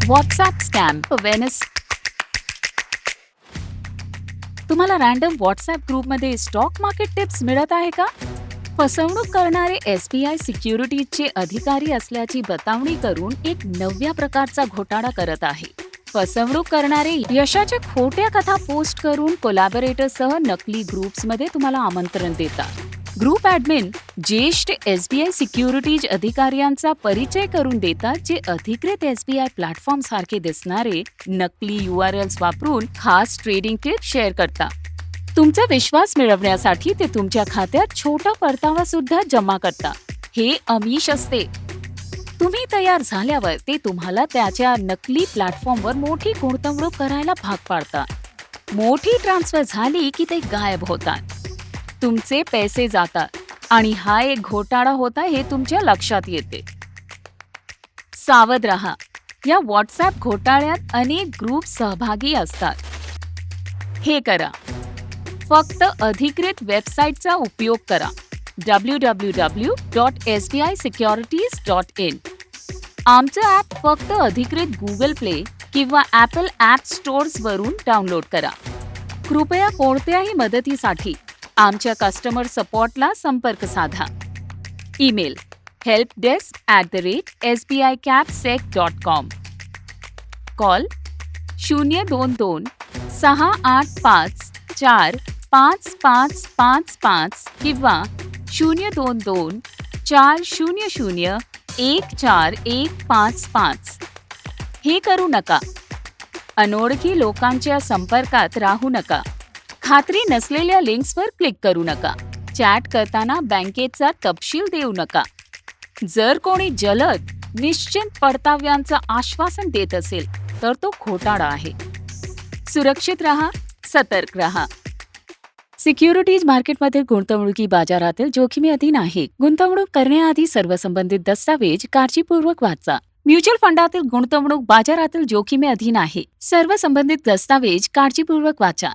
WhatsApp scam awareness. तुम्हाला random WhatsApp ग्रुपमध्ये stock market tips मिळत आहे का? फसवणूक करणारे SBI सिक्युरिटीजचे अधिकारी असल्याची बतावणी करून एक नव्या प्रकारचा घोटाळा करत आहे. फसवणूक करणारे यशाच्या खोट्या कथा पोस्ट करून कोलॅबोरेटरसह नकली ग्रुप्समध्ये तुम्हाला आमंत्रण देतात. ग्रुप ॲडमिन ज्येष्ठ SBI सिक्युरिटीज अधिकाऱ्यांचा परिचय करून देतात, जे अधिकृत SBI प्लॅटफॉर्म सारखे दिसणारे नकली URLs वापरून खास ट्रेडिंग टिप्स शेअर करतात. तुमचा विश्वास मिळवण्यासाठी ते तुमच्या खात्यात छोटा परतावा सुद्धा जमा करतात. हे आमिष असते. तुम्ही तयार झाल्यावर ते तुम्हाला त्याच्या नकली प्लॅटफॉर्मवर मोठी गुंतवणूक करायला भाग पाडतात. मोठी ट्रान्सफर झाली की ते गायब होतात. तुमचे पैसे जातात आणि हा एक घोटाळा होता हे तुमच्या लक्षात येते. सावध रहा. या व्हॉट्सॲप घोटाळ्यात अनेक ग्रुप सहभागी असतात. हे करा. फक्त अधिकृत वेबसाईटचा उपयोग करा. www.sbisecurities.in. आमचं ॲप फक्त अधिकृत गुगल प्ले किंवा ॲपल ॲप स्टोअर्सवरून डाउनलोड करा. कृपया कोणत्याही मदतीसाठी आमच्या कस्टमर सपोर्टला संपर्क साधा. Email helpdesk@sbicapsec.com. कॉल 022-685-4555 किंवा 022-400-14155. हे करू नका. अनोळखी लोकांच्या संपर्कात राहू नका. खात्री नसलेल्या लिंक्सवर क्लिक करू नका. चॅट करताना बँकेचा तपशील देऊ नका. जर कोणी जलद, निश्चित परताव्यांचं आश्वासन देत असेल तर तो घोटाळा आहे. सुरक्षित रहा, सतर्क रहा. सिक्युरिटीज मार्केटमधील गुंतवणुकी बाजारातील जोखमी अधीन आहे. गुंतवणूक करण्याआधी सर्व संबंधित दस्तावेज काळजीपूर्वक वाचा. म्युच्युअल फंडातील गुंतवणूक बाजारातील जोखमी अधीन आहे. सर्व संबंधित दस्तावेज काळजीपूर्वक वाचा.